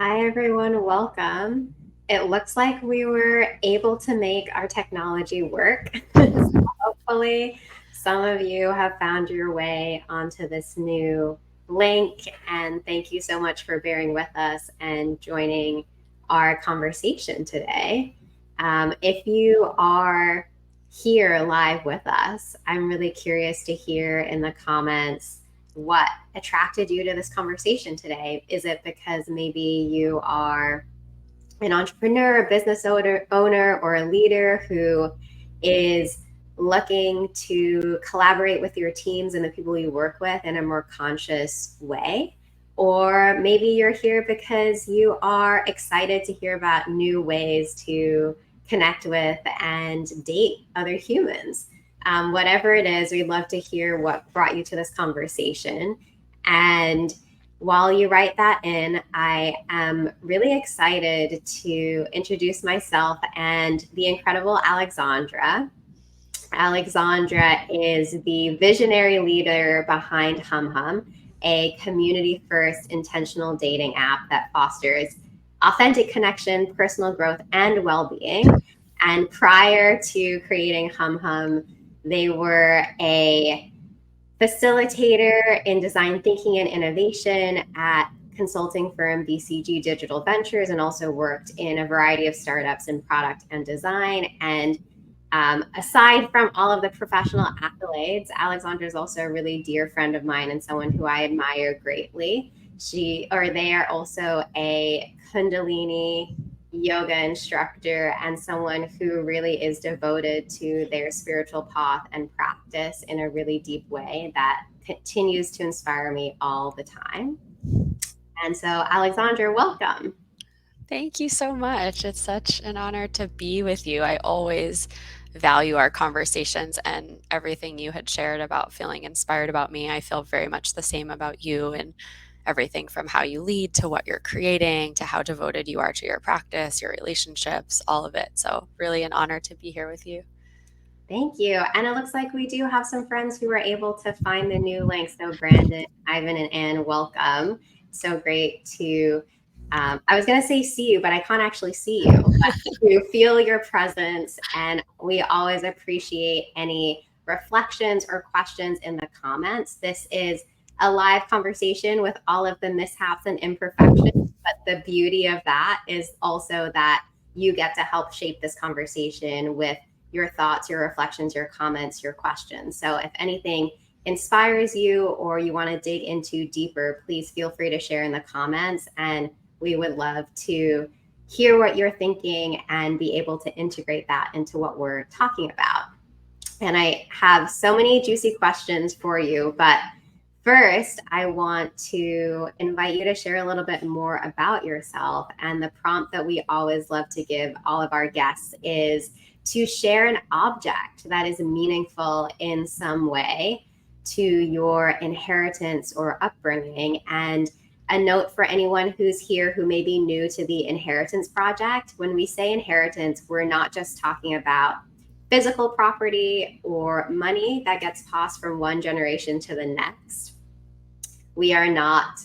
Hi, everyone. Welcome. It looks like we were able to make our technology work. So hopefully, some of you have found your way onto this new link. And thank you so much for bearing with us and joining our conversation today. If you are here live with us, I'm really curious to hear in the comments what attracted you to this conversation today. Is it because maybe you are an entrepreneur, a business owner, or a leader who is looking to collaborate with your teams and the people you work with in a more conscious way? Or maybe you're here because you are excited to hear about new ways to connect with and date other humans. Whatever it is, we'd love to hear what brought you to this conversation. And while you write that in, I am really excited to introduce myself and the incredible Alexandra. Alexandra is the visionary leader behind humhum, a community first intentional dating app that fosters authentic connection, personal growth, and well being. And prior to creating humhum, they were a facilitator in design thinking and innovation at consulting firm BCG Digital Ventures, and also worked in a variety of startups in product and design. And aside from all of the professional accolades, Alexandra is also a really dear friend of mine and someone who I admire greatly. They are also a Kundalini yoga instructor and someone who really is devoted to their spiritual path and practice in a really deep way that continues to inspire me all the time. And so, Alexandra, welcome. Thank you so much. It's such an honor to be with you. I always value our conversations and everything you had shared about feeling inspired about me. I feel very much the same about you and everything from how you lead to what you're creating to how devoted you are to your practice, your relationships, all of it. So, really an honor to be here with you. Thank you. And it looks like we do have some friends who were able to find the new link. So, Brandon, Ivan, and Ann, welcome. So great to, I was going to say see you, but I can't actually see you, but to feel your presence. And we always appreciate any reflections or questions in the comments. This is a live conversation with all of the mishaps and imperfections. But the beauty of that is also that you get to help shape this conversation with your thoughts, your reflections, your comments, your questions. So if anything inspires you or you want to dig into deeper, please feel free to share in the comments. And we would love to hear what you're thinking and be able to integrate that into what we're talking about. And I have so many juicy questions for you, but first, I want to invite you to share a little bit more about yourself. And the prompt that we always love to give all of our guests is to share an object that is meaningful in some way to your inheritance or upbringing. And a note for anyone who's here who may be new to the Inheritance Project, when we say inheritance, we're not just talking about physical property or money that gets passed from one generation to the next. We are not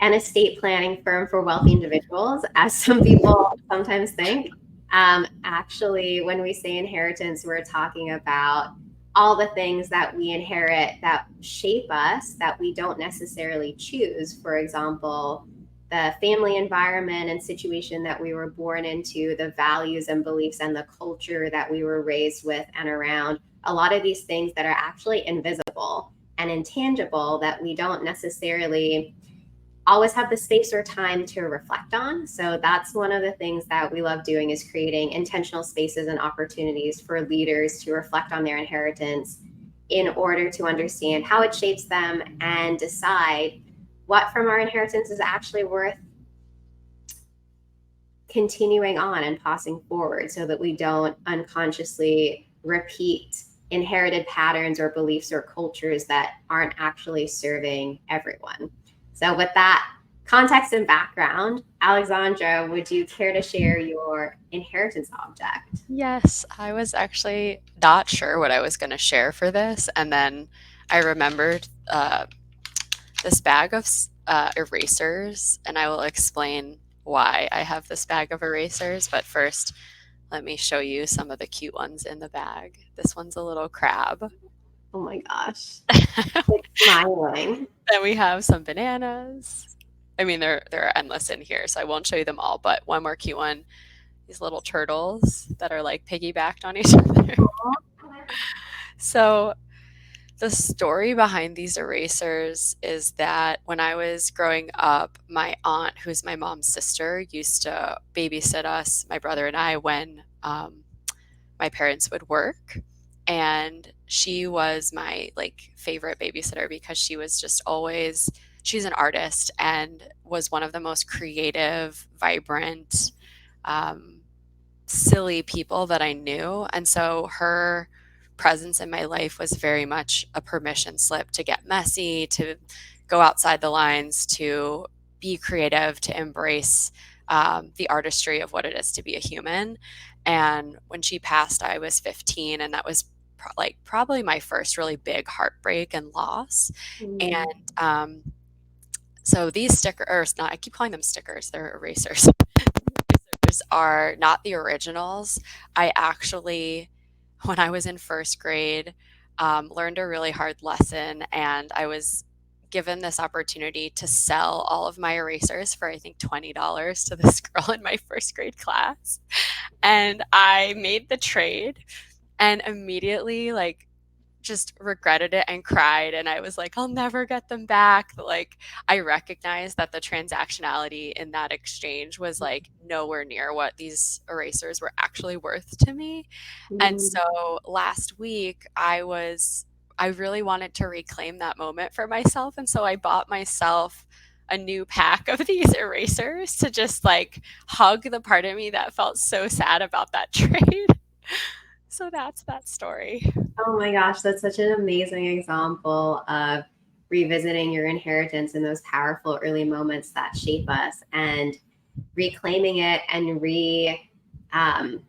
an estate planning firm for wealthy individuals, as some people sometimes think. Actually, when we say inheritance, we're talking about all the things that we inherit that shape us that we don't necessarily choose. For example, the family environment and situation that we were born into, the values and beliefs and the culture that we were raised with and around, a lot of these things that are actually invisible and intangible that we don't necessarily always have the space or time to reflect on. So that's one of the things that we love doing is creating intentional spaces and opportunities for leaders to reflect on their inheritance in order to understand how it shapes them and decide what from our inheritance is actually worth continuing on and passing forward so that we don't unconsciously repeat inherited patterns or beliefs or cultures that aren't actually serving everyone. So, with that context and background, Alexandra, would you care to share your inheritance object? Yes, I was actually not sure what I was going to share for this. And then I remembered this bag of erasers, and I will explain why I have this bag of erasers. But first, let me show you some of the cute ones in the bag. This one's a little crab. Oh my gosh. Then It's smiling. we have some bananas. I mean, there are endless in here, so I won't show you them all. But one more cute one: these little turtles that are like piggybacked on each other. So the story behind these erasers is that when I was growing up, my aunt, who's my mom's sister, used to babysit us, my brother and I, when my parents would work. And she was my like favorite babysitter because she was just always, she's an artist and was one of the most creative, vibrant, um, silly people that I knew. And so her presence in my life was very much a permission slip to get messy, to go outside the lines, to be creative, to embrace the artistry of what it is to be a human. And when she passed, I was 15, and that was probably my first really big heartbreak and loss. Mm. And so these stickers, not, I keep calling them stickers, they're erasers. Are not the originals. I actually, when I was in first grade, learned a really hard lesson, and I was given this opportunity to sell all of my erasers for I think $20 to this girl in my first grade class. And I made the trade and immediately like just regretted it and cried, and I was like, I'll never get them back. But, like, I recognized that the transactionality in that exchange was like nowhere near what these erasers were actually worth to me. And Mm. so last week I really wanted to reclaim that moment for myself, and so I bought myself a new pack of these erasers to just like hug the part of me that felt so sad about that trade. So that's that story. Oh my gosh, that's such an amazing example of revisiting your inheritance in those powerful early moments that shape us and reclaiming it and um,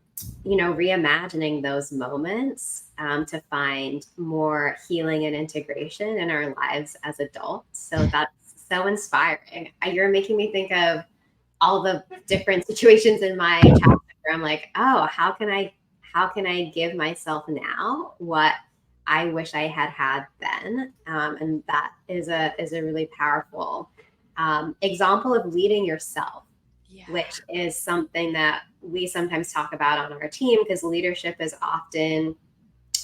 reimagining those moments to find more healing and integration in our lives as adults. So that's so inspiring. You're making me think of all the different situations in my childhood where I'm like, oh, how can I give myself now what I wish I had had then? And that is a really powerful example of leading yourself, Yeah. which is something that we sometimes talk about on our team because leadership is often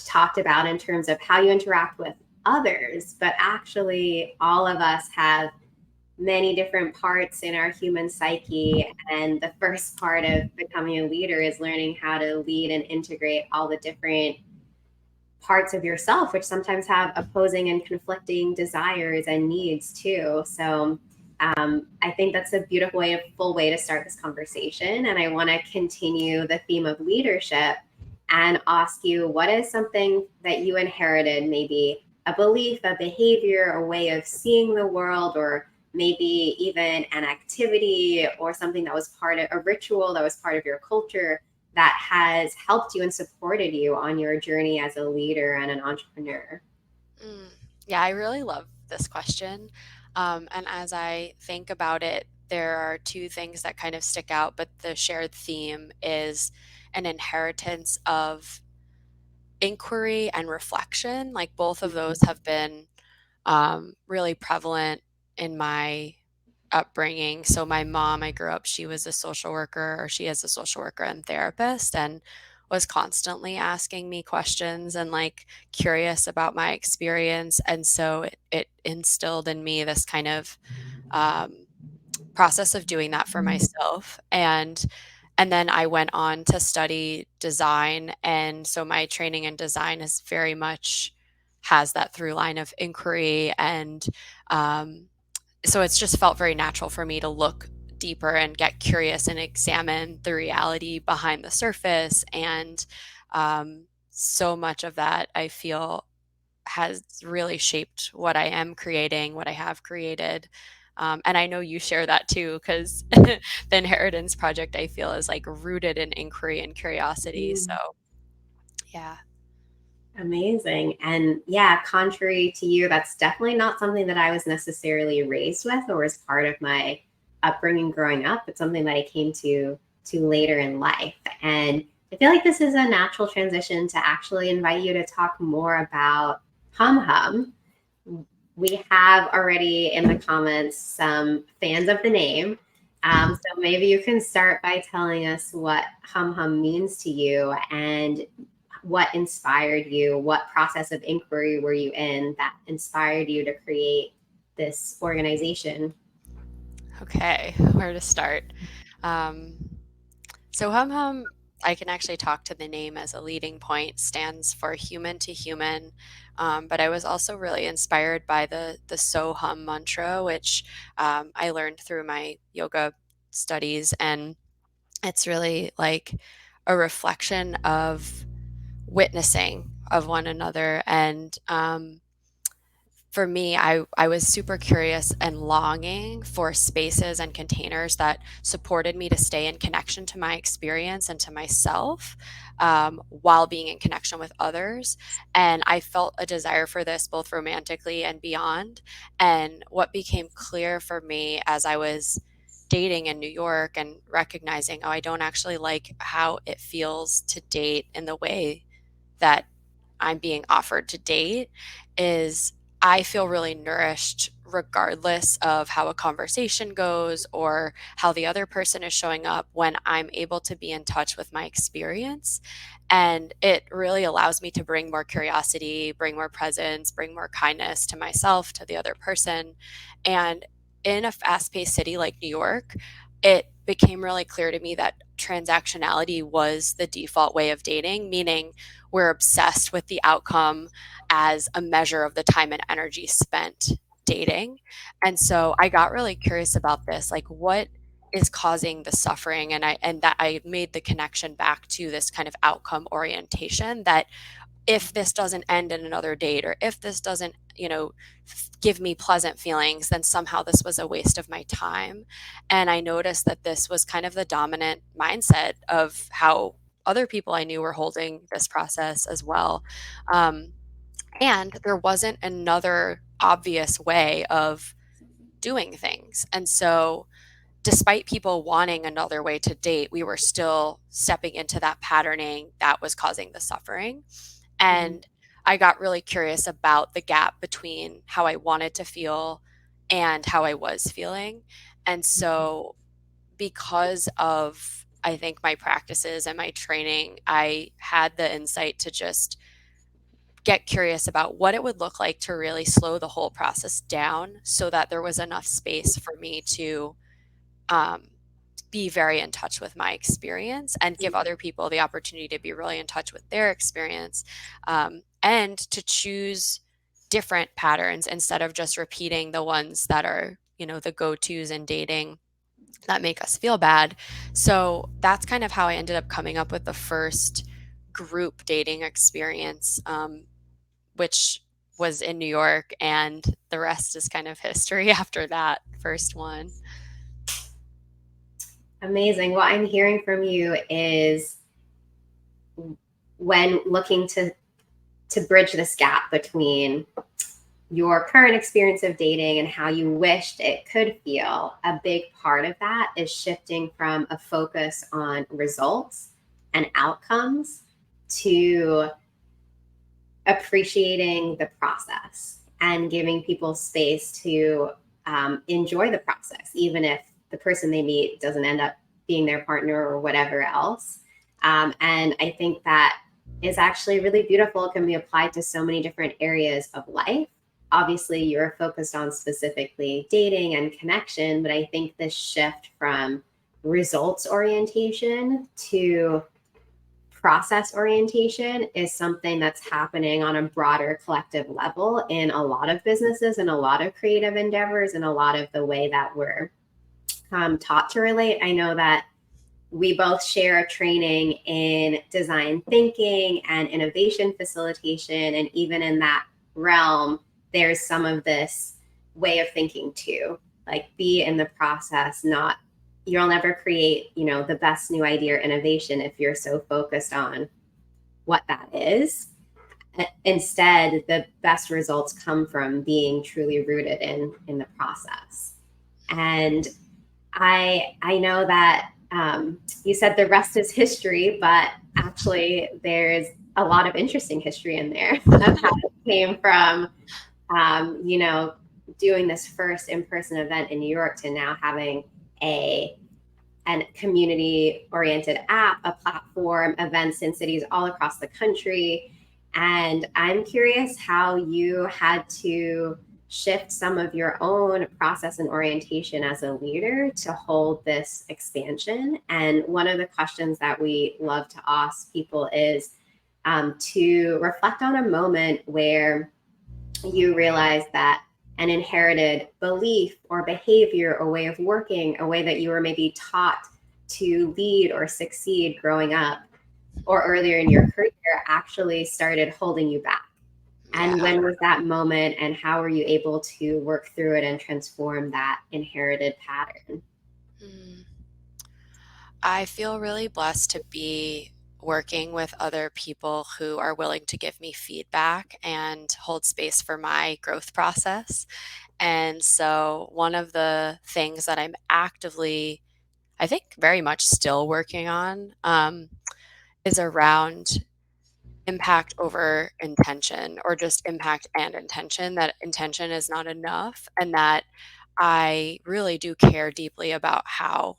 talked about in terms of how you interact with others, but actually all of us have many different parts in our human psyche. And the first part of becoming a leader is learning how to lead and integrate all the different parts of yourself, which sometimes have opposing and conflicting desires and needs too. So I think that's a beautiful full way to start this conversation. And I want to continue the theme of leadership and ask you what is something that you inherited, maybe a belief, a behavior, a way of seeing the world, or maybe even an activity or something that was part of a ritual that was part of your culture that has helped you and supported you on your journey as a leader and an entrepreneur? Mm. Yeah, I really love this question. And as I think about it, there are two things that kind of stick out, but the shared theme is an inheritance of inquiry and reflection. Like both of those have been really prevalent in my upbringing. So my mom, I grew up, she was a social worker, or she is a social worker and therapist, and was constantly asking me questions and like curious about my experience. And so it instilled in me this kind of um, process of doing that for myself. And then I went on to study design, and so my training in design is very much has that through line of inquiry. And so it's just felt very natural for me to look deeper and get curious and examine the reality behind the surface. And so much of that I feel has really shaped what I am creating, what I have created. And I know you share that too, because the Inheritance Project I feel is like rooted in inquiry and curiosity. So, yeah. Amazing. And yeah, contrary to you, that's definitely not something that I was necessarily raised with or was part of my upbringing growing up. It's something that I came to later in life. And I feel like this is a natural transition to actually invite you to talk more about Hum Hum. We have already in the comments some fans of the name. So maybe you can start by telling us what Hum Hum means to you and what inspired you, what process of inquiry were you in that inspired you to create this organization? Okay, where to start? Um, so Hum Hum, I can actually talk to the name as a leading point, stands for human to human. But I was also really inspired by the So Hum mantra, which I learned through my yoga studies, and it's really like a reflection of witnessing of one another. And for me, I was super curious and longing for spaces and containers that supported me to stay in connection to my experience and to myself, while being in connection with others. And I felt a desire for this both romantically and beyond. And what became clear for me as I was dating in New York and recognizing, oh, I don't actually like how it feels to date in the way that I'm being offered to date, is I feel really nourished regardless of how a conversation goes or how the other person is showing up when I'm able to be in touch with my experience. And it really allows me to bring more curiosity, bring more presence, bring more kindness to myself, to the other person. And in a fast paced city like New York, it became really clear to me that transactionality was the default way of dating, meaning we're obsessed with the outcome as a measure of the time and energy spent dating. And so I got really curious about this, like what is causing the suffering, and that I made the connection back to this kind of outcome orientation, that if this doesn't end in another date, or if this doesn't, give me pleasant feelings, then somehow this was a waste of my time. And I noticed that this was kind of the dominant mindset of how other people I knew were holding this process as well. Um, and there wasn't another obvious way of doing things. And so, despite people wanting another way to date, we were still stepping into that patterning that was causing the suffering. Mm-hmm. And I got really curious about the gap between how I wanted to feel and how I was feeling. And so, because of, I think, my practices and my training, I had the insight to just get curious about what it would look like to really slow the whole process down so that there was enough space for me to um, be very in touch with my experience and give other people the opportunity to be really in touch with their experience, and to choose different patterns instead of just repeating the ones that are, the go-tos in dating that make us feel bad. So that's kind of how I ended up coming up with the first group dating experience, which was in New York, and the rest is kind of history after that first one. Amazing. What I'm hearing from you is when looking to bridge this gap between your current experience of dating and how you wished it could feel, a big part of that is shifting from a focus on results and outcomes to appreciating the process and giving people space to enjoy the process, even if the person they meet doesn't end up being their partner or whatever else. And I think that is actually really beautiful. It can be applied to so many different areas of life. Obviously, you're focused on specifically dating and connection, but I think this shift from results orientation to process orientation is something that's happening on a broader collective level in a lot of businesses and a lot of creative endeavors and a lot of the way that we're taught to relate. I know that we both share a training in design thinking and innovation facilitation. And even in that realm, there's some of this way of thinking too. Like be in the process, not you'll never create, the best new idea or innovation if you're so focused on what that is. instead, the best results come from being truly rooted in the process. And I know that you said the rest is history, but actually there's a lot of interesting history in there of how it came from, you know, doing this first in-person event in New York to now having a and community oriented app, a platform, events in cities all across the country. And I'm curious how you had to shift some of your own process and orientation as a leader to hold this expansion. And one of the questions that we love to ask people is to reflect on a moment where you realize that an inherited belief or behavior, a way of working, a way that you were maybe taught to lead or succeed growing up or earlier in your career actually started holding you back. And Yeah. when was that moment, and how were you able to work through it and transform that inherited pattern? Mm. I feel really blessed to be working with other people who are willing to give me feedback and hold space for my growth process. And so, one of the things that I'm actively, I think, very much still working on is around impact over intention, or just impact and intention, that intention is not enough, and that I really do care deeply about how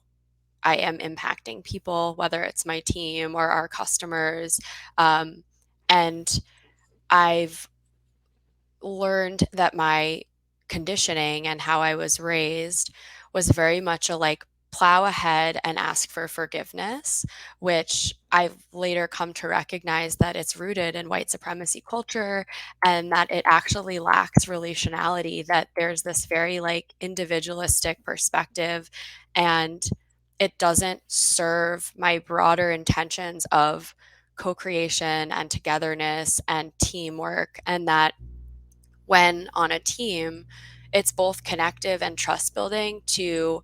I am impacting people, whether it's my team or our customers. Um, and I've learned that my conditioning and how I was raised was very much a like plow ahead and ask for forgiveness, which I've later come to recognize that it's rooted in white supremacy culture, and that it actually lacks relationality, that there's this very like individualistic perspective, and it doesn't serve my broader intentions of co-creation and togetherness and teamwork. And that when on a team, it's both connective and trust building to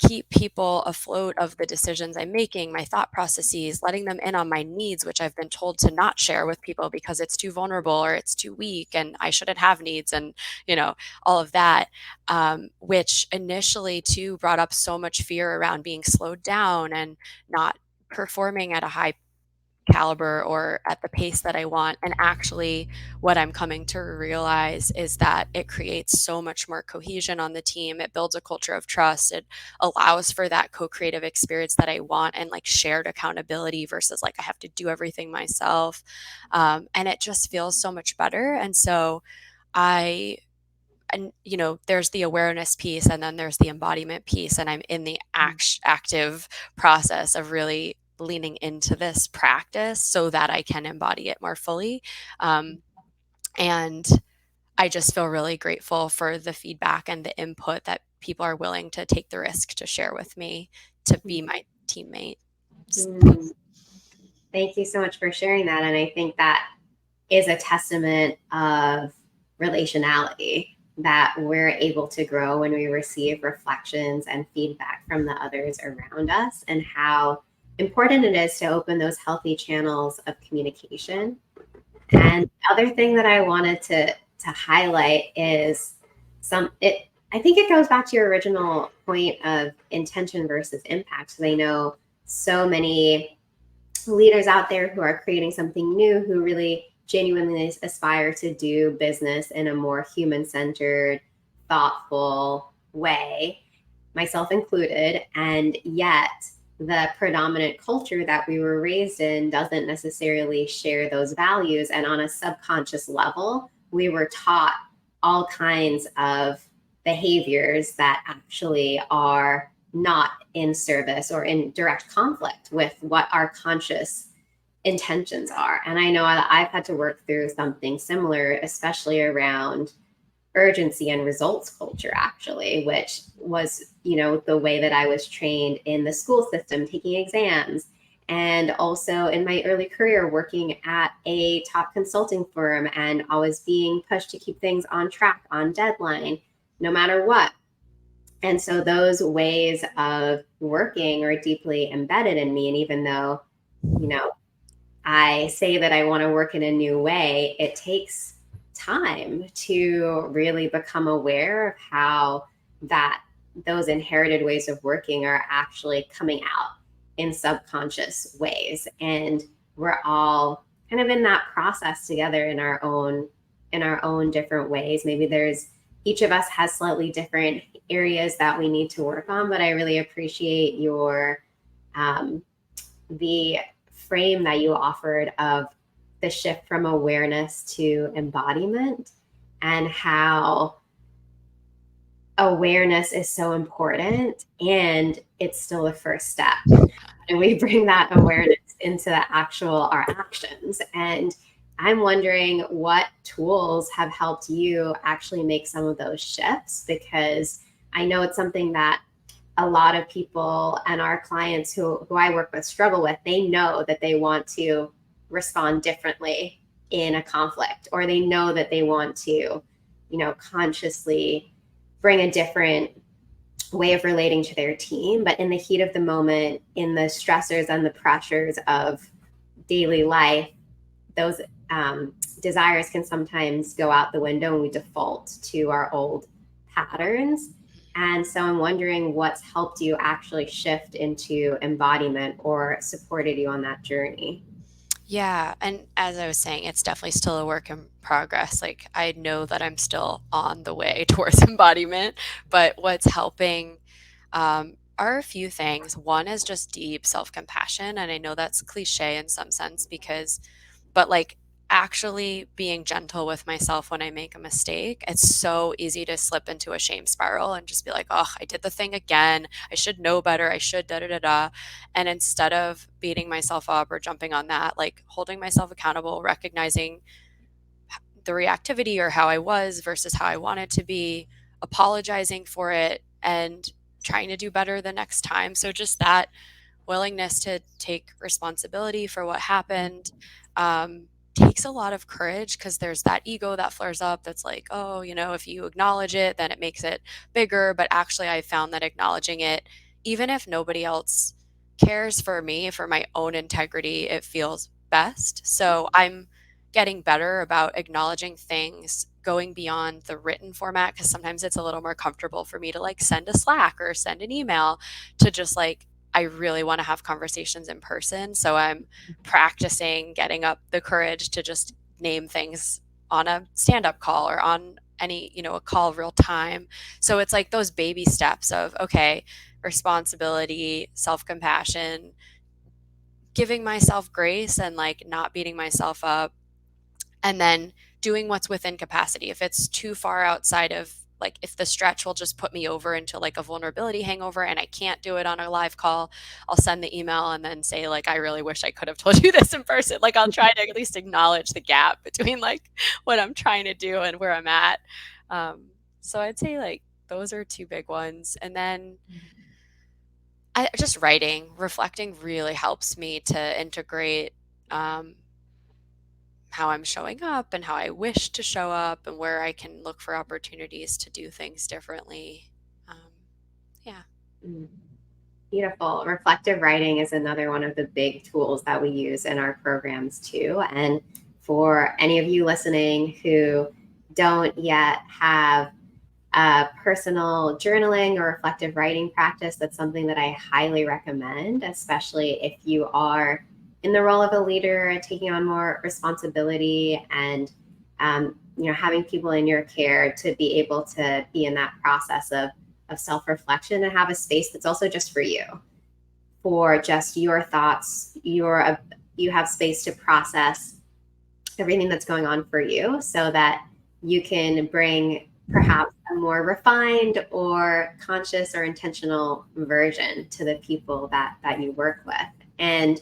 keep people afloat of the decisions I'm making, my thought processes, letting them in on my needs, which I've been told to not share with people because it's too vulnerable or it's too weak and I shouldn't have needs, and all of that, which initially too brought up so much fear around being slowed down and not performing at a high caliber or at the pace that I want. And actually, what I'm coming to realize is that it creates so much more cohesion on the team. It builds a culture of trust. It allows for that co creative experience that I want, and like shared accountability versus like I have to do everything myself. And it just feels so much better. And so, I and there's the awareness piece, and then there's the embodiment piece, and I'm in the active process of really leaning into this practice so that I can embody it more fully. And I just feel really grateful for the feedback and the input that people are willing to take the risk to share with me, to be my teammate. Mm. Thank you so much for sharing that. And I think that is a testament of relationality, that we're able to grow when we receive reflections and feedback from the others around us, and how important it is to open those healthy channels of communication. And the other thing that I wanted to highlight is I think it goes back to your original point of intention versus impact. So I know so many leaders out there who are creating something new, who really genuinely aspire to do business in a more human centered, thoughtful way, myself included. And yet, the predominant culture that we were raised in doesn't necessarily share those values. And on a subconscious level, we were taught all kinds of behaviors that actually are not in service or in direct conflict with what our conscious intentions are. And I know that I've had to work through something similar, especially around urgency and results culture, actually, which was, the way that I was trained in the school system, taking exams. And also in my early career, working at a top consulting firm and always being pushed to keep things on track, on deadline, no matter what. And so those ways of working are deeply embedded in me. And even though, you know, I say that I want to work in a new way, it takes time to really become aware of how that those inherited ways of working are actually coming out in subconscious ways. And we're all kind of in that process together in our own different ways. Maybe there's each of us has slightly different areas that we need to work on, but I really appreciate your um, the frame that you offered of the shift from awareness to embodiment, and how awareness is so important and it's still the first step. And we bring that awareness into the actual our actions. And I'm wondering what tools have helped you actually make some of those shifts, because I know it's something that a lot of people and our clients who I work with struggle with. They know that they want to respond differently in a conflict, or they know that they want to, consciously bring a different way of relating to their team. But in the heat of the moment, in the stressors and the pressures of daily life, those desires can sometimes go out the window and we default to our old patterns. And so I'm wondering what's helped you actually shift into embodiment or supported you on that journey. Yeah, and as I was saying, it's definitely still a work in progress. Like, I know that I'm still on the way towards embodiment, but what's helping are a few things. One is just deep self-compassion, and I know that's cliche in some sense but like actually being gentle with myself when I make a mistake. It's so easy to slip into a shame spiral and just be like, oh, I did the thing again. I should know better. I should da da da da. And instead of beating myself up or jumping on that, like holding myself accountable, recognizing the reactivity or how I was versus how I wanted to be, apologizing for it, and trying to do better the next time. So just that willingness to take responsibility for what happened takes a lot of courage, because there's that ego that flares up that's like, oh, if you acknowledge it, then it makes it bigger. But actually, I found that acknowledging it, even if nobody else cares, for me, for my own integrity, it feels best. So I'm getting better about acknowledging things, going beyond the written format, because sometimes it's a little more comfortable for me to like send a Slack or send an email, to just like, I really want to have conversations in person. So I'm practicing getting up the courage to just name things on a stand up call or on any, a call real time. So it's like those baby steps of, okay, responsibility, self compassion, giving myself grace and like not beating myself up, and then doing what's within capacity. If it's too far outside of, like, if the stretch will just put me over into like a vulnerability hangover and I can't do it on a live call, I'll send the email and then say like, I really wish I could have told you this in person. Like, I'll try to at least acknowledge the gap between like what I'm trying to do and where I'm at. So I'd say like those are two big ones. And then just writing, reflecting really helps me to integrate um, how I'm showing up and how I wish to show up and where I can look for opportunities to do things differently. Um, yeah. Mm. Beautiful. Reflective writing is another one of the big tools that we use in our programs too. And for any of you listening who don't yet have a personal journaling or reflective writing practice, that's something that I highly recommend, especially if you are in the role of a leader, taking on more responsibility, and having people in your care to be able to be in that process of self-reflection and have a space that's also just for you, for just your thoughts. You have space to process everything that's going on for you, so that you can bring perhaps a more refined or conscious or intentional version to the people that you work with. And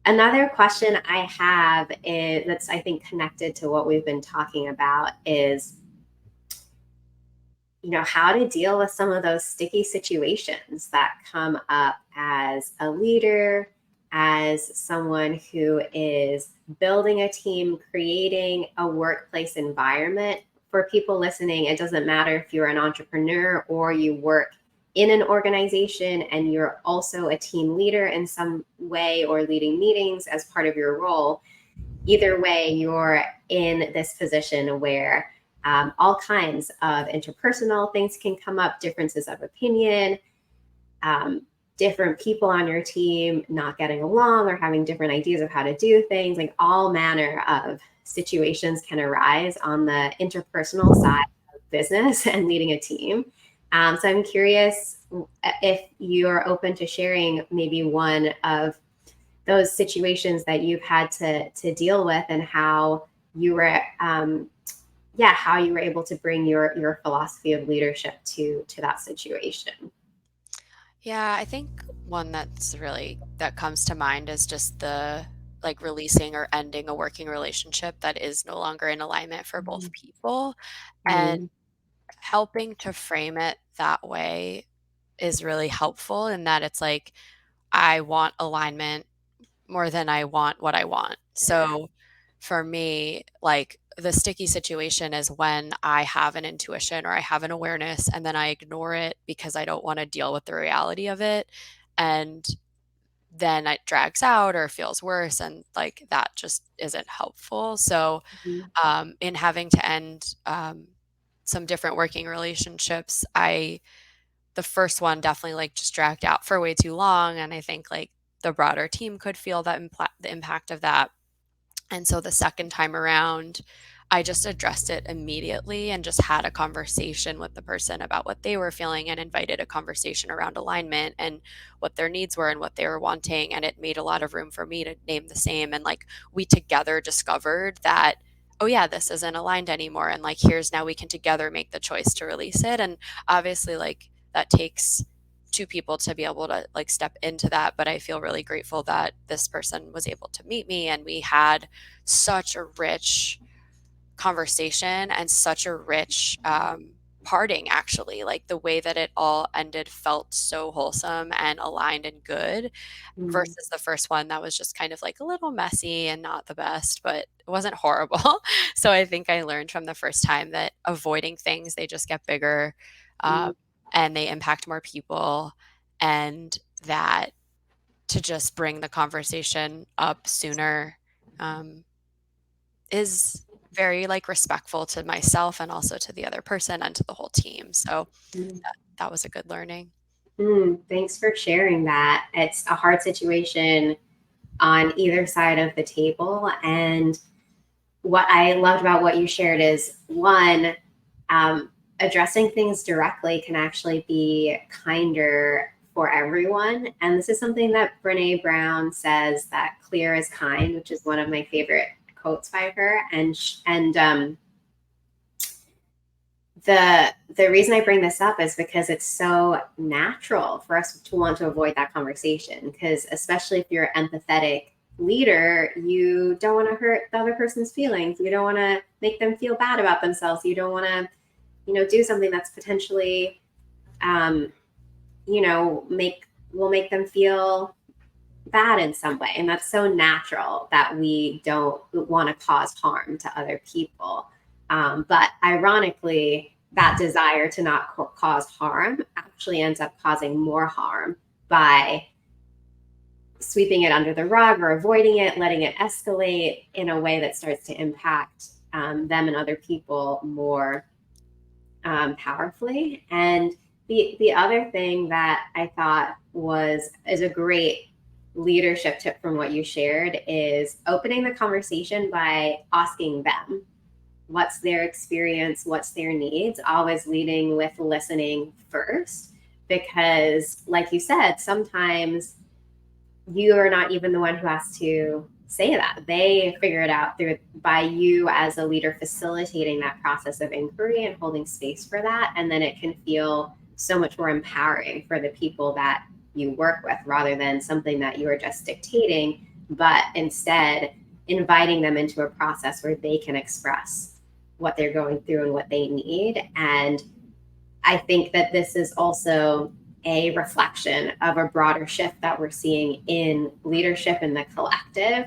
another question I have is, that's I think connected to what we've been talking about, is how to deal with some of those sticky situations that come up as a leader, as someone who is building a team, creating a workplace environment. For people listening, it doesn't matter if you're an entrepreneur or you work in an organization and you're also a team leader in some way or leading meetings as part of your role, either way, you're in this position where all kinds of interpersonal things can come up, differences of opinion, um, different people on your team not getting along or having different ideas of how to do things. Like all manner of situations can arise on the interpersonal side of business and leading a team. So I'm curious if you're open to sharing maybe one of those situations that you've had to deal with and how you were how you were able to bring your philosophy of leadership to that situation. Yeah, I think one that comes to mind is just the like releasing or ending a working relationship that is no longer in alignment for both people, and Mm-hmm. helping to frame it that way is really helpful in that it's like I want alignment more than I want what I want. So for me, like the sticky situation is when I have an intuition or I have an awareness and then I ignore it because I don't want to deal with the reality of it. And then it drags out or feels worse. And like that just isn't helpful. So, Mm-hmm. in having to end some different working relationships, the first one definitely like just dragged out for way too long. And I think like the broader team could feel the impact of that. And so the second time around, I just addressed it immediately and just had a conversation with the person about what they were feeling and invited a conversation around alignment and what their needs were and what they were wanting. And it made a lot of room for me to name the same. And like we together discovered that, oh, yeah, this isn't aligned anymore. And like, here's now we can together make the choice to release it. And obviously, like, that takes two people to be able to like step into that, but I feel really grateful that this person was able to meet me and we had such a rich conversation and such a rich parting. Actually, like the way that it all ended felt so wholesome and aligned and good Mm-hmm. versus the first one that was just kind of like a little messy and not the best, but it wasn't horrible. So I think I learned from the first time that avoiding things, they just get bigger, um, and they impact more people, and that to just bring the conversation up sooner um, is very like respectful to myself and also to the other person and to the whole team. So Mm-hmm. that was a good learning. Thanks for sharing that. It's a hard situation on either side of the table. And what I loved about what you shared is one, addressing things directly can actually be kinder for everyone. And this is something that Brene Brown says, that clear is kind, which is one of my favorite quotes by her. And the reason I bring this up is because it's so natural for us to want to avoid that conversation. Because especially if you're an empathetic leader, you don't want to hurt the other person's feelings. You don't want to make them feel bad about themselves. You don't want to, do something that's potentially, um, will make them feel bad in some way. And that's so natural that we don't want to cause harm to other people. But ironically, that desire to not cause harm actually ends up causing more harm by sweeping it under the rug or avoiding it, letting it escalate in a way that starts to impact them and other people more powerfully. And the other thing that I thought is a great leadership tip from what you shared is opening the conversation by asking them what's their experience, what's their needs, always leading with listening first. Because, like you said, sometimes you are not even the one who has to say that. They figure it out through by you as a leader facilitating that process of inquiry and holding space for that. And then it can feel so much more empowering for the people that you work with rather than something that you are just dictating, but instead inviting them into a process where they can express what they're going through and what they need. And I think that this is also a reflection of a broader shift that we're seeing in leadership in the collective.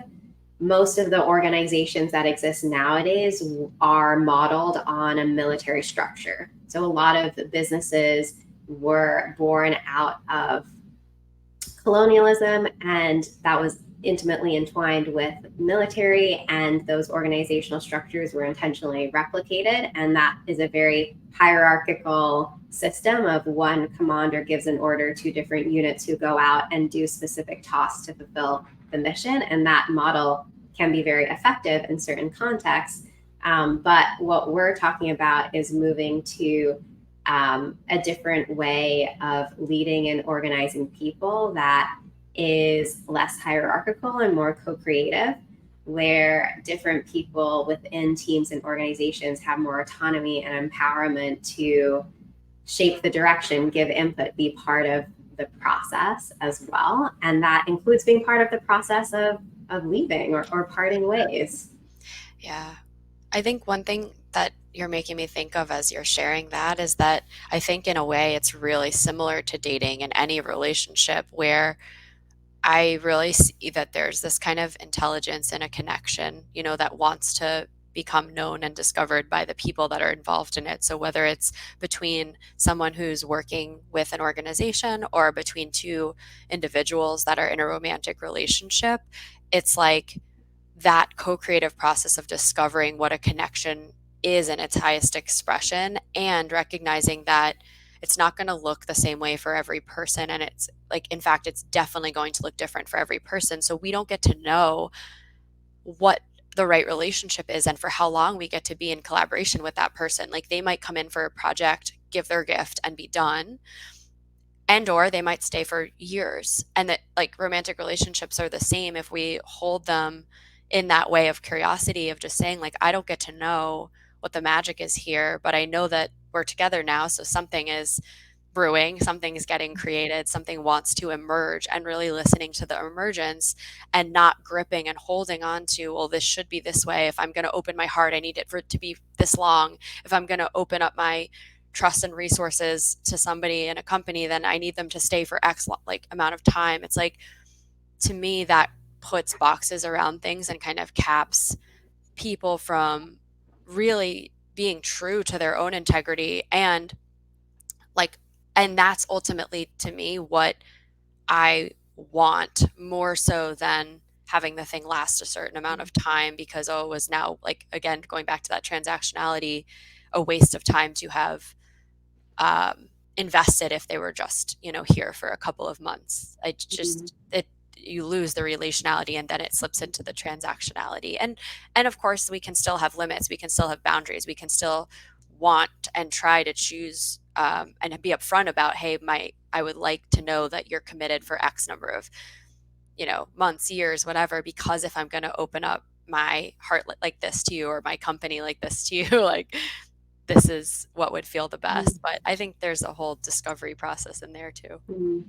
Most of the organizations that exist nowadays are modeled on a military structure. So a lot of businesses were born out of colonialism, and that was intimately entwined with military, and those organizational structures were intentionally replicated, and that is a very hierarchical system of one commander gives an order to different units who go out and do specific tasks to fulfill the mission, and that model can be very effective in certain contexts. But what we're talking about is moving to a different way of leading and organizing people that is less hierarchical and more co-creative, where different people within teams and organizations have more autonomy and empowerment to shape the direction, give input, be part of the process as well. And that includes being part of the process of leaving or parting ways. Yeah. I think one thing that you're making me think of as you're sharing that is that I think in a way it's really similar to dating in any relationship where I really see that there's this kind of intelligence and a connection, that wants to become known and discovered by the people that are involved in it. So whether it's between someone who's working with an organization or between two individuals that are in a romantic relationship, it's like that co-creative process of discovering what a connection is in its highest expression and recognizing that it's not going to look the same way for every person, and it's like, in fact, it's definitely going to look different for every person, so we don't get to know what the right relationship is and for how long we get to be in collaboration with that person. Like, they might come in for a project, give their gift, and be done, and or they might stay for years. And that, like, romantic relationships are the same if we hold them in that way of curiosity, of just saying, like, I don't get to know what the magic is here, but I know that we're together now, so something is brewing, something is getting created, something wants to emerge, and really listening to the emergence and not gripping and holding on to, well, this should be this way. If I'm going to open my heart, I need it for it to be this long. If I'm going to open up my trust and resources to somebody in a company, then I need them to stay for X like amount of time. It's like, to me, that puts boxes around things and kind of caps people from really being true to their own integrity. And like, and that's ultimately, to me, what I want, more so than having the thing last a certain amount of time, because, oh, it was now, like, again, going back to that transactionality, a waste of time to have invested if they were just, here for a couple of months. I just, it, you lose the relationality, and then it slips into the transactionality. And of course, we can still have limits, we can still have boundaries, we can still want and try to choose, and be upfront about, hey, I would like to know that you're committed for X number of, months, years, whatever, because if I'm going to open up my heart like this to you, or my company like this to you, like, this is what would feel the best. But I think there's a whole discovery process in there too.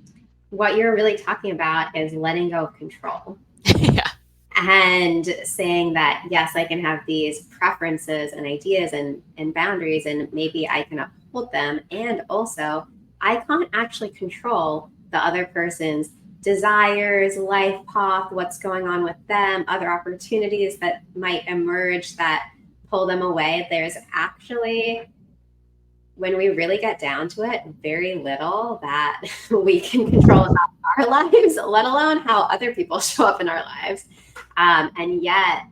What you're really talking about is letting go of control. Yeah. And saying that, yes, I can have these preferences and ideas and boundaries, and maybe I can uphold them. And also, I can't actually control the other person's desires, life path, what's going on with them, other opportunities that might emerge that pull them away. There's actually, when we really get down to it, very little that we can control about our lives, let alone how other people show up in our lives. And yet,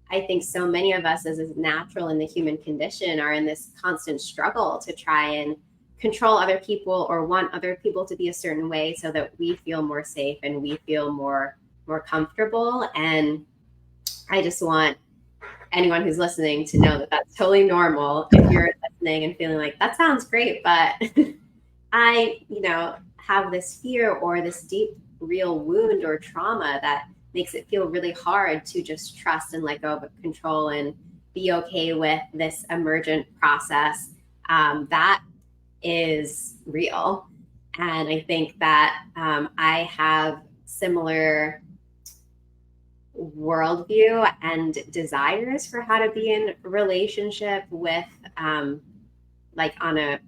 I think so many of us, as is natural in the human condition, are in this constant struggle to try and control other people or want other people to be a certain way so that we feel more safe and we feel more comfortable. And I just want anyone who's listening to know that that's totally normal. If you're listening and feeling like that sounds great, but I, have this fear or this deep, real wound or trauma that makes it feel really hard to just trust and let go of control and be okay with this emergent process. That is real. And I think that I have similar worldview and desires for how to be in a relationship with, like, on a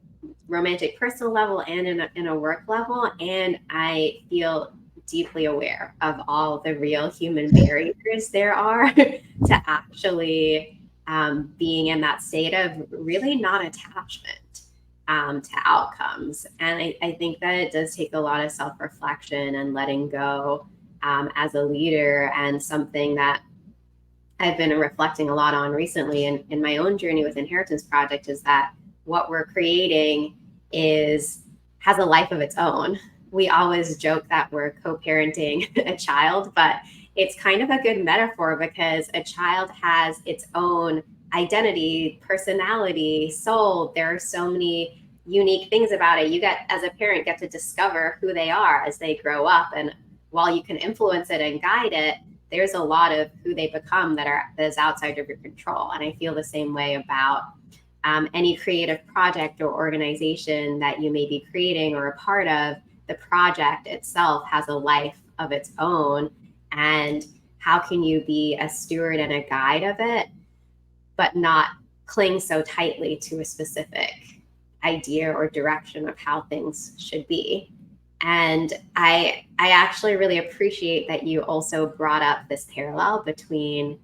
romantic personal level and in a work level. And I feel deeply aware of all the real human barriers there are to actually being in that state of really non-attachment. to outcomes. And I think that it does take a lot of self reflection and letting go as a leader, and something that I've been reflecting a lot on recently in my own journey with Inheritance Project is that what we're creating is has a life of its own. We always joke that we're co-parenting a child, but it's kind of a good metaphor because a child has its own identity, personality, soul. There are so many unique things about it. You get, as a parent, get to discover who they are as they grow up, and while you can influence it and guide it, there's a lot of who they become that is outside of your control. And I feel the same way about any creative project or organization that you may be creating or a part of. The project itself has a life of its own, and how can you be a steward and a guide of it, but not cling so tightly to a specific idea or direction of how things should be. And I actually really appreciate that you also brought up this parallel between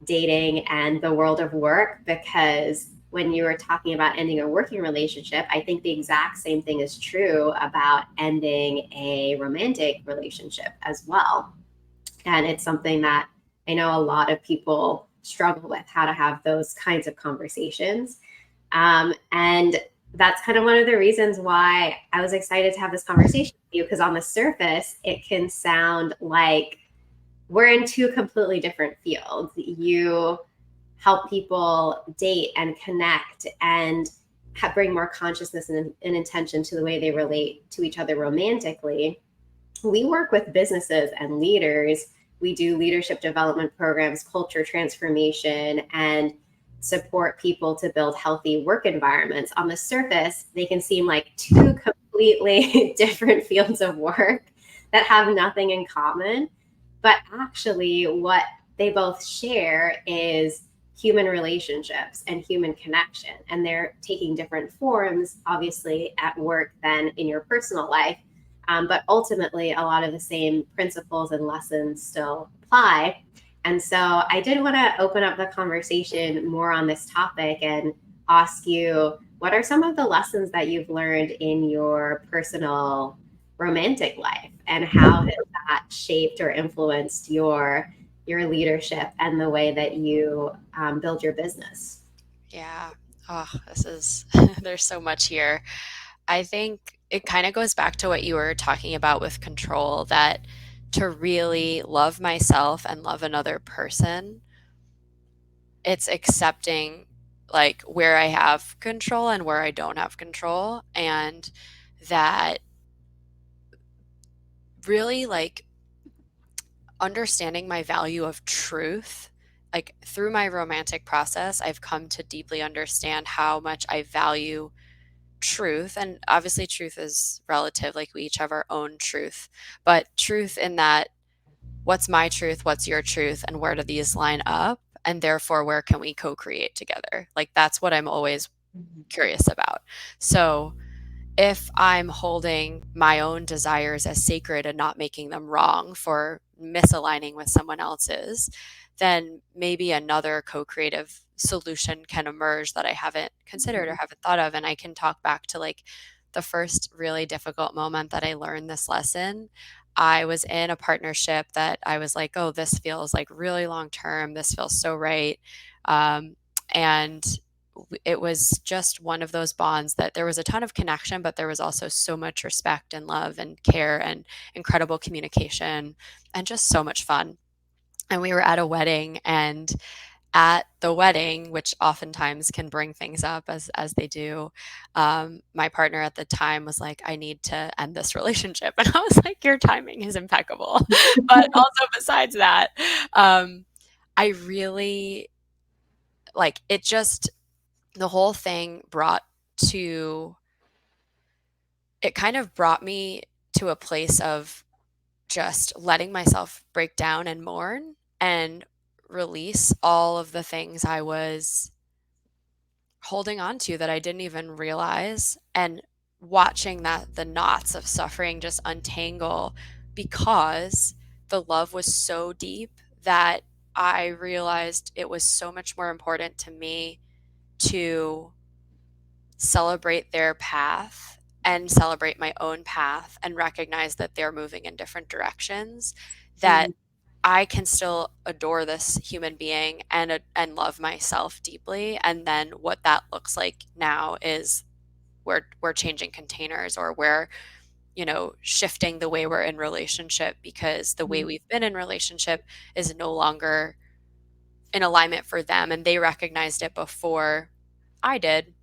dating and the world of work, because when you were talking about ending a working relationship, I think the exact same thing is true about ending a romantic relationship as well. And it's something that I know a lot of people struggle with, how to have those kinds of conversations. And that's kind of one of the reasons why I was excited to have this conversation with you, because on the surface, it can sound like we're in two completely different fields. You help people date and connect and bring more consciousness and intention to the way they relate to each other romantically. We work with businesses and leaders. We do leadership development programs, culture transformation, and support people to build healthy work environments. On the surface, they can seem like two completely different fields of work that have nothing in common. But actually, what they both share is human relationships and human connection. And they're taking different forms, obviously, at work than in your personal life. But ultimately, a lot of the same principles and lessons still apply. And so I did want to open up the conversation more on this topic and ask you, what are some of the lessons that you've learned in your personal romantic life, and how has that shaped or influenced your leadership and the way that you build your business? Yeah. Oh, this is, there's so much here. I think it kind of goes back to what you were talking about with control, that to really love myself and love another person, it's accepting like where I have control and where I don't have control. And that really like understanding my value of truth. Like through my romantic process, I've come to deeply understand how much I value truth. And obviously, truth is relative, like we each have our own truth, but truth in that, what's my truth, what's your truth, and where do these line up? And therefore, where can we co create together? Like that's what I'm always curious about. So, if I'm holding my own desires as sacred and not making them wrong for misaligning with someone else's, then maybe another co creative solution can emerge that I haven't considered or haven't thought of. And I can talk back to like the first really difficult moment that I learned this lesson. I was in a partnership that I was like, oh, this feels like really long term. This feels so right. And it was just one of those bonds that there was a ton of connection, but there was also so much respect and love and care and incredible communication and just so much fun. And we were at a wedding, and at the wedding, which oftentimes can bring things up as they do, my partner at the time was like, "I need to end this relationship," and I was like, "Your timing is impeccable." But also besides that, I really like it. Just the whole thing to it kind of brought me to a place of just letting myself break down and mourn and release all of the things I was holding on to that I didn't even realize, and watching that the knots of suffering just untangle because the love was so deep that I realized it was so much more important to me to celebrate their path and celebrate my own path and recognize that they're moving in different directions, that Mm, I can still adore this human being and love myself deeply. And then what that looks like now is we're changing containers, or we're, shifting the way we're in relationship, because the way mm, we've been in relationship is no longer in alignment for them, and they recognized it before I did,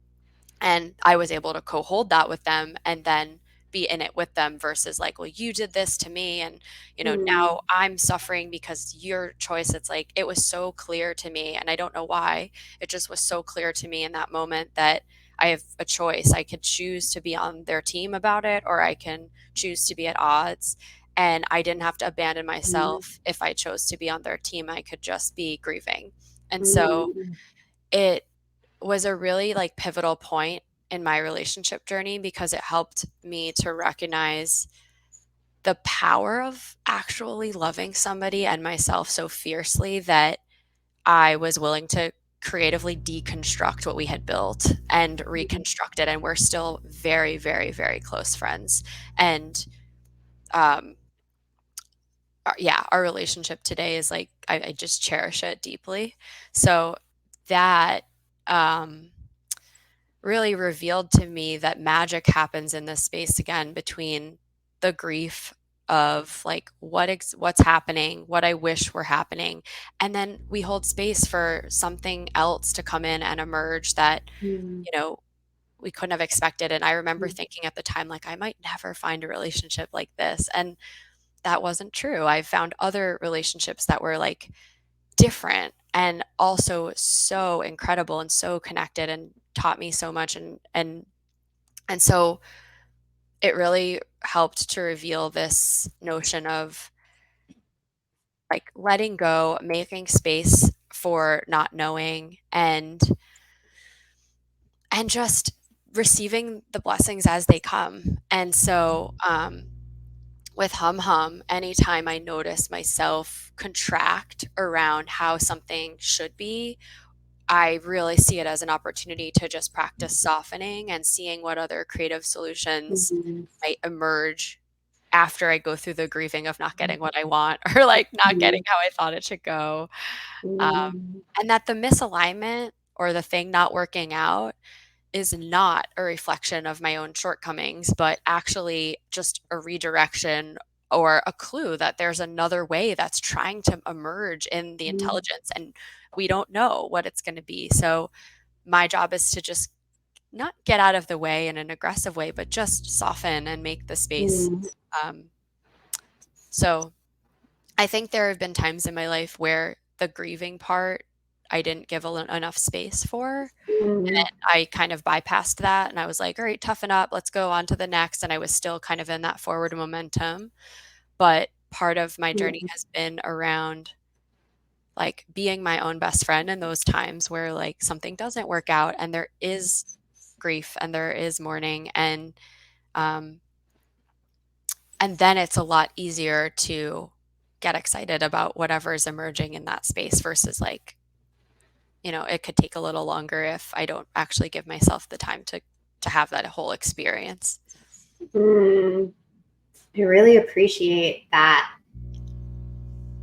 and I was able to co-hold that with them and then be in it with them, versus like, well, you did this to me, and mm, now I'm suffering because your choice. It's like, it was so clear to me, and I don't know why. It just was so clear to me in that moment that I have a choice. I could choose to be on their team about it, or I can choose to be at odds. And I didn't have to abandon mm, myself. If I chose to be on their team, I could just be grieving. And so mm, it was a really like pivotal point in my relationship journey, because it helped me to recognize the power of actually loving somebody and myself so fiercely that I was willing to creatively deconstruct what we had built and reconstruct it. And we're still very, very, very close friends. And um, yeah, our relationship today is like, I just cherish it deeply. So that um, really revealed to me that magic happens in this space again, between the grief of like what's happening, what I wish were happening, and then we hold space for something else to come in and emerge that, mm, you know, we couldn't have expected. And I remember mm, thinking at the time, like, I might never find a relationship like this. And that wasn't true. I found other relationships that were like different and also so incredible and so connected and taught me so much. And so it really helped to reveal this notion of like letting go, making space for not knowing, and just receiving the blessings as they come. And so with hum hum, anytime I notice myself contract around how something should be, I really see it as an opportunity to just practice softening and seeing what other creative solutions mm, might emerge after I go through the grieving of not getting what I want, or like not getting mm, how I thought it should go. Um, mm, and that the misalignment or the thing not working out is not a reflection of my own shortcomings, but actually just a redirection or a clue that there's another way that's trying to emerge in the mm, intelligence, and we don't know what it's going to be. So my job is to just not get out of the way in an aggressive way, but just soften and make the space. mm, Um, so I think there have been times in my life where the grieving part I didn't give enough space for. mm, I kind of bypassed that, and I was like, all right, toughen up, let's go on to the next. And I was still kind of in that forward momentum. But part of my journey mm, has been around like being my own best friend in those times where like something doesn't work out and there is grief and there is mourning, um and then it's a lot easier to get excited about whatever's emerging in that space, versus like, it could take a little longer if I don't actually give myself the time to have that whole experience. mm. I really appreciate that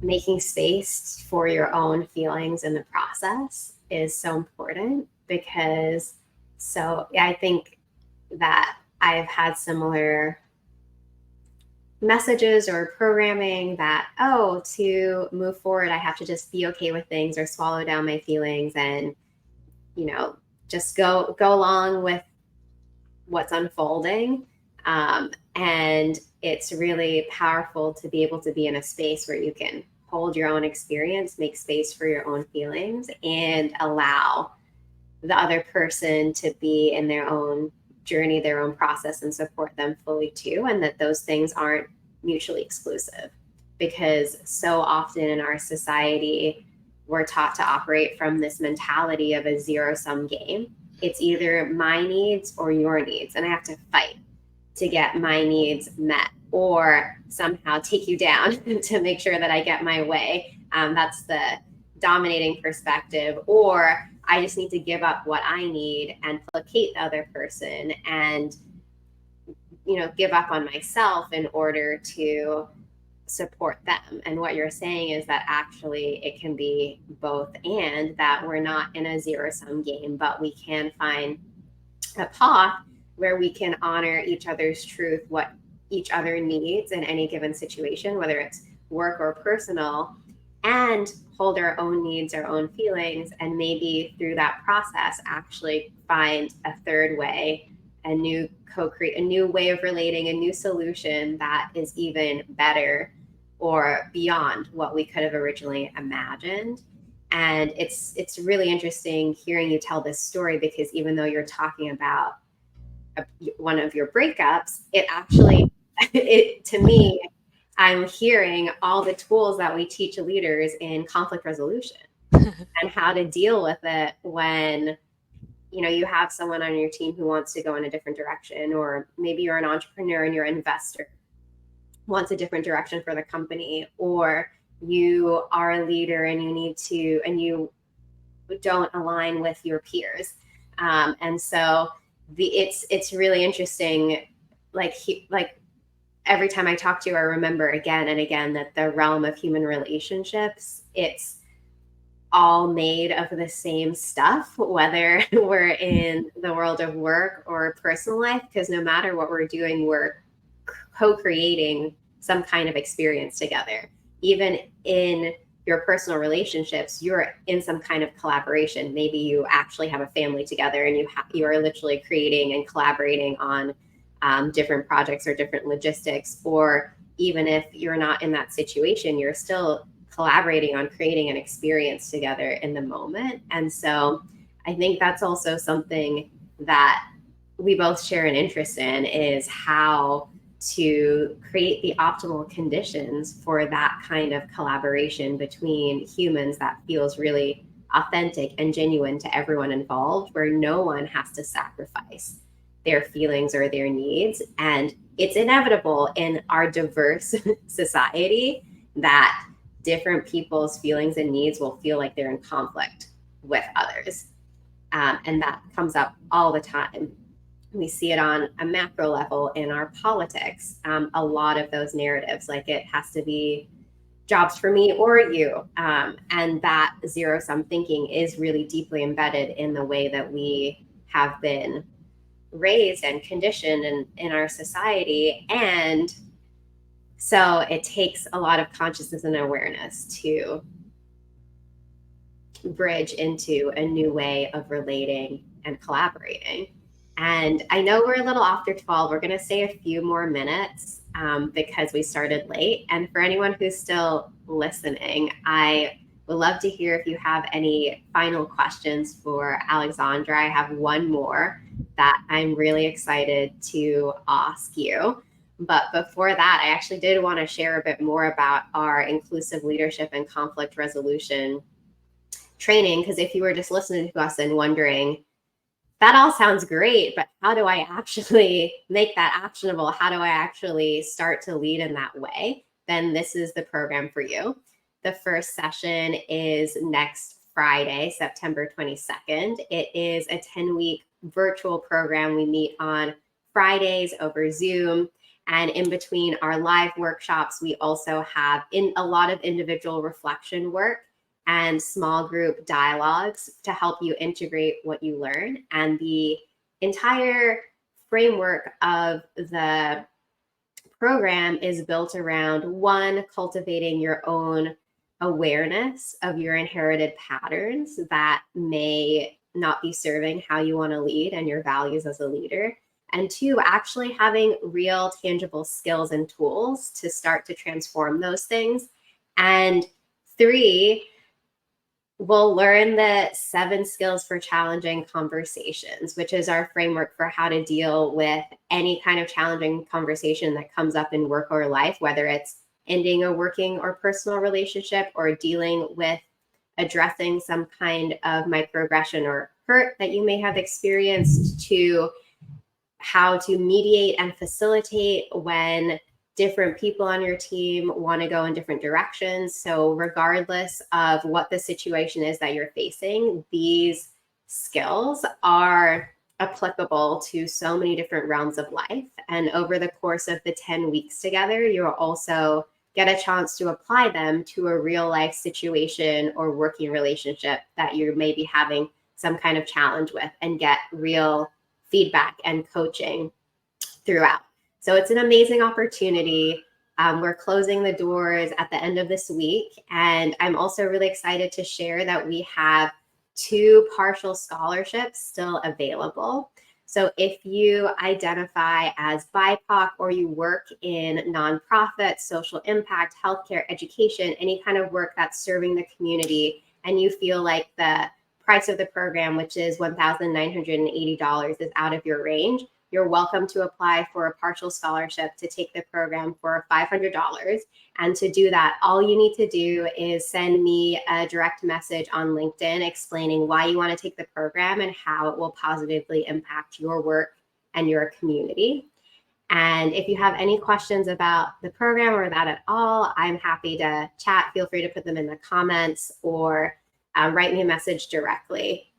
making space for your own feelings in the process is so important because so yeah, I think that I've had similar messages or programming that, oh, to move forward, I have to just be okay with things or swallow down my feelings and, you know, just go along with what's unfolding. And it's really powerful to be able to be in a space where you can hold your own experience, make space for your own feelings, and allow the other person to be in their own journey, their own process, and support them fully too. And that those things aren't mutually exclusive. Because so often in our society, we're taught to operate from this mentality of a zero sum game. It's either my needs or your needs, and I have to fight to get my needs met or somehow take you down to make sure that I get my way. That's the dominating perspective, or I just need to give up what I need and placate the other person and, give up on myself in order to support them. And what you're saying is that actually it can be both, and that we're not in a zero sum game, but we can find a path where we can honor each other's truth, what each other needs in any given situation, whether it's work or personal, and hold our own needs, our own feelings, and maybe through that process actually find a third way, a new co-create, a new way of relating, a new solution that is even better or beyond what we could have originally imagined. And it's really interesting hearing you tell this story, because even though you're talking about one of your breakups, it actually, to me, I'm hearing all the tools that we teach leaders in conflict resolution and how to deal with it when you have someone on your team who wants to go in a different direction, or maybe you're an entrepreneur and your investor wants a different direction for the company, or you are a leader and you don't align with your peers. And so it's really interesting. Like every time I talk to you, I remember again and again that the realm of human relationships, it's all made of the same stuff, whether we're in the world of work or personal life, because no matter what we're doing, we're co-creating some kind of experience together. Even in your personal relationships, you're in some kind of collaboration. Maybe you actually have a family together and you are literally creating and collaborating on different projects or different logistics. Or even if you're not in that situation, you're still collaborating on creating an experience together in the moment. And so I think that's also something that we both share an interest in, is how to create the optimal conditions for that kind of collaboration between humans that feels really authentic and genuine to everyone involved, where no one has to sacrifice their feelings or their needs. And it's inevitable in our diverse society that different people's feelings and needs will feel like they're in conflict with others. And that comes up all the time. We see it on a macro level in our politics. A lot of those narratives, like it has to be jobs for me or you. And that zero sum thinking is really deeply embedded in the way that we have been raised and conditioned in our society. And so it takes a lot of consciousness and awareness to bridge into a new way of relating and collaborating. And I know we're a little after 12. We're going to stay a few more minutes because we started late. And for anyone who's still listening, I would love to hear if you have any final questions for Alexandra. I have one more that I'm really excited to ask you. But before that, I actually did want to share a bit more about our inclusive leadership and conflict resolution training. Because if you were just listening to us and wondering, that all sounds great, but how do I actually make that actionable? How do I actually start to lead in that way? Then this is the program for you. The first session is next Friday, September 22nd. It is a 10-week virtual program. We meet on Fridays over Zoom. And in between our live workshops, we also have a lot of individual reflection work and small group dialogues to help you integrate what you learn. And the entire framework of the program is built around, one, cultivating your own awareness of your inherited patterns that may not be serving how you want to lead and your values as a leader. And two, actually having real tangible skills and tools to start to transform those things. And three, we'll learn the 7 skills for challenging conversations, which is our framework for how to deal with any kind of challenging conversation that comes up in work or life, whether it's ending a working or personal relationship, or dealing with addressing some kind of microaggression or hurt that you may have experienced, to how to mediate and facilitate when different people on your team want to go in different directions. So, regardless of what the situation is that you're facing, these skills are applicable to so many different realms of life. And over the course of the 10 weeks together, you'll also get a chance to apply them to a real life situation or working relationship that you may be having some kind of challenge with, and get real feedback and coaching throughout. So it's an amazing opportunity. We're closing the doors at the end of this week. And I'm also really excited to share that we have 2 partial scholarships still available. So if you identify as BIPOC, or you work in nonprofit, social impact, healthcare, education, any kind of work that's serving the community, and you feel like the price of the program, which is $1,980, is out of your range, you're welcome to apply for a partial scholarship to take the program for $500. And to do that, all you need to do is send me a direct message on LinkedIn explaining why you want to take the program and how it will positively impact your work and your community. And if you have any questions about the program or that at all, I'm happy to chat. Feel free to put them in the comments, or write me a message directly.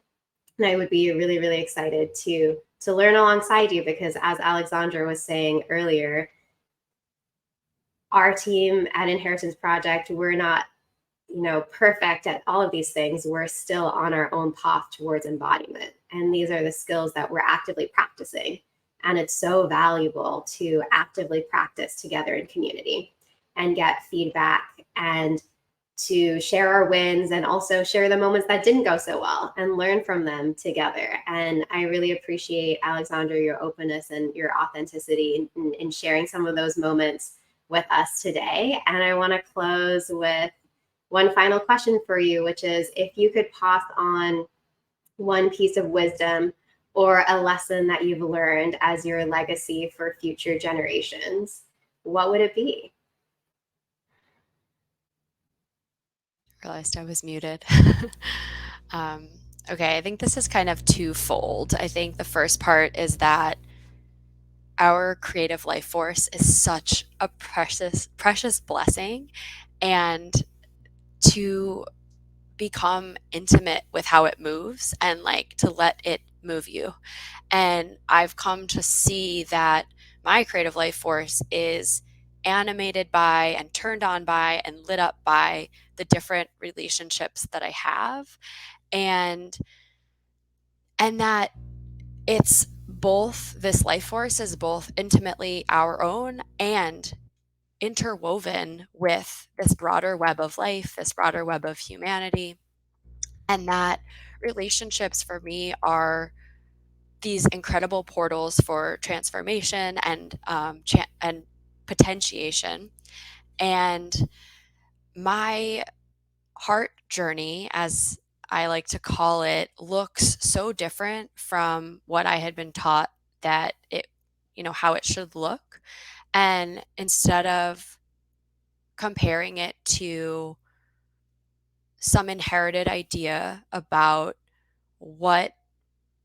And I would be really, really excited to learn alongside you, because as Alexandra was saying earlier, our team at Inheritance Project, we're not, perfect at all of these things. We're still on our own path towards embodiment. And these are the skills that we're actively practicing. And it's so valuable to actively practice together in community and get feedback, and to share our wins, and also share the moments that didn't go so well and learn from them together. And I really appreciate, Alexandra, your openness and your authenticity in sharing some of those moments with us today. And I want to close with one final question for you, which is, if you could pass on one piece of wisdom or a lesson that you've learned as your legacy for future generations, what would it be? Realized I was muted. Okay, I think this is kind of twofold. I think the first part is that our creative life force is such a precious, precious blessing, and to become intimate with how it moves and like to let it move you. And I've come to see that my creative life force is animated by and turned on by and lit up by the different relationships that I have, and that it's both, this life force is both intimately our own and interwoven with this broader web of life, this broader web of humanity, and that relationships for me are these incredible portals for transformation and and potentiation. And my heart journey, as I like to call it, looks so different from what I had been taught that it, how it should look. And instead of comparing it to some inherited idea about what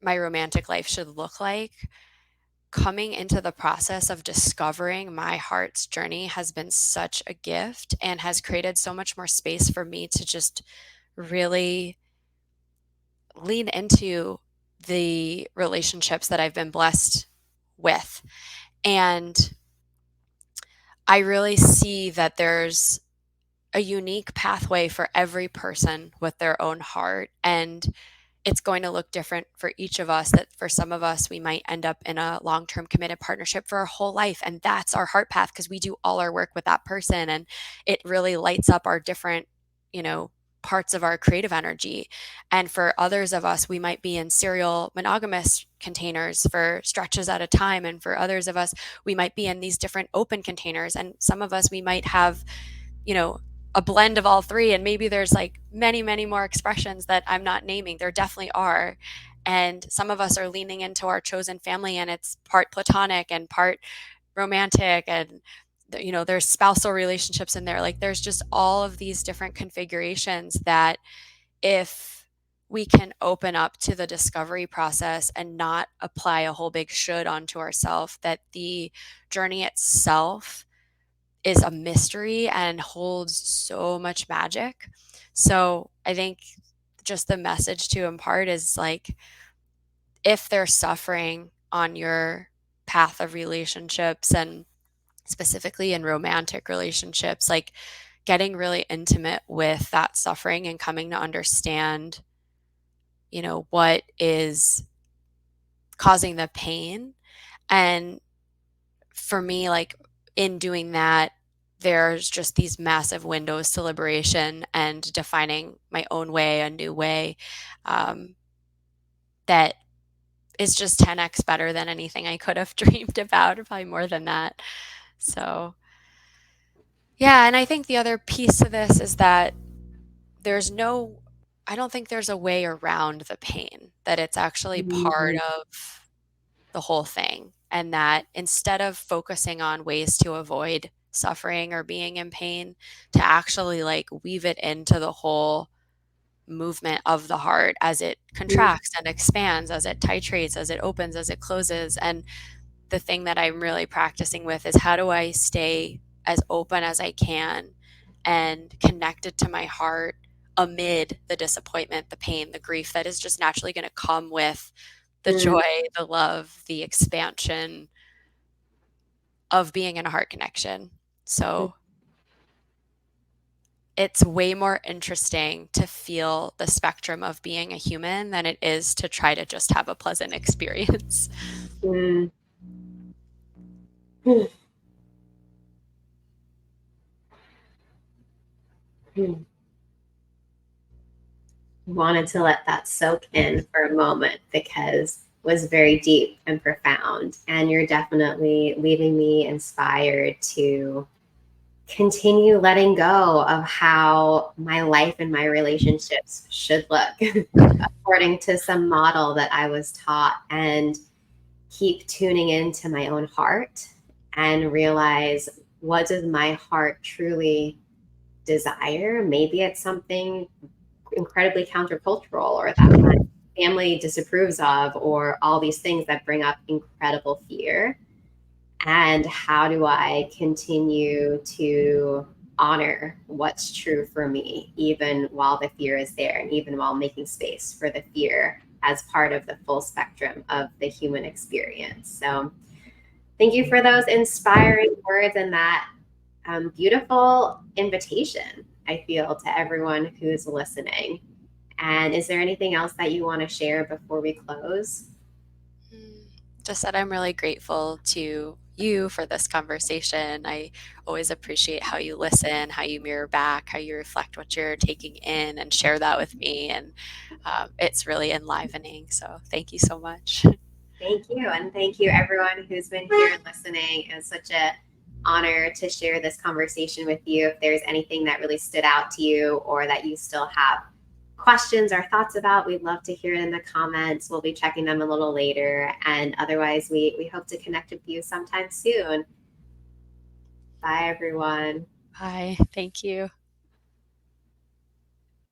my romantic life should look like, coming into the process of discovering my heart's journey has been such a gift and has created so much more space for me to just really lean into the relationships that I've been blessed with. And I really see that there's a unique pathway for every person with their own heart. And it's going to look different for each of us. That for some of us, we might end up in a long-term committed partnership for our whole life. And that's our heart path because we do all our work with that person. And it really lights up our different, parts of our creative energy. And for others of us, we might be in serial monogamous containers for stretches at a time. And for others of us, we might be in these different open containers. And some of us, we might have, a blend of all three, and maybe there's like many, many more expressions that I'm not naming. There definitely are. And some of us are leaning into our chosen family, and it's part platonic and part romantic, and there's spousal relationships in there. Like there's just all of these different configurations that, if we can open up to the discovery process and not apply a whole big should onto ourselves, that the journey itself is a mystery and holds so much magic. So I think just the message to impart is like, if there's suffering on your path of relationships, and specifically in romantic relationships, like getting really intimate with that suffering and coming to understand, what is causing the pain. And for me, like in doing that, there's just these massive windows to liberation and defining my own way, a new way, um, that is just 10x better than anything I could have dreamed about, or probably more than that. So, yeah. And I think the other piece to this is that there's no, I don't think there's a way around the pain, that it's actually part Mhm. of the whole thing. And that instead of focusing on ways to avoid suffering or being in pain, to actually like weave it into the whole movement of the heart as it contracts and expands, as it titrates, as it opens, as it closes. And the thing that I'm really practicing with is, how do I stay as open as I can and connected to my heart amid the disappointment, the pain, the grief that is just naturally going to come with the Mm, joy, the love, the expansion of being in a heart connection. mm, So it's way more interesting to feel the spectrum of being a human than it is to try to just have a pleasant experience. mm, mm, mm. Wanted to let that soak in for a moment because it was very deep and profound. And you're definitely leaving me inspired to continue letting go of how my life and my relationships should look according to some model that I was taught, and keep tuning into my own heart and realize, what does my heart truly desire? Maybe it's something incredibly countercultural, or that my family disapproves of, or all these things that bring up incredible fear. And how do I continue to honor what's true for me, even while the fear is there, and even while making space for the fear as part of the full spectrum of the human experience? So, thank you for those inspiring words and that beautiful invitation, I feel, to everyone who's listening. And is there anything else that you want to share before we close? Mm, Just that I'm really grateful to you for this conversation. I always appreciate how you listen, how you mirror back, how you reflect what you're taking in and share that with me. And it's really enlivening. So thank you so much. Thank you. And thank you, everyone who's been here listening. It's such a honor to share this conversation with you. If there's anything that really stood out to you, or that you still have questions or thoughts about, we'd love to hear it in the comments. We'll be checking them a little later. And otherwise, we hope to connect with you sometime soon. Bye, everyone. Bye. Thank you.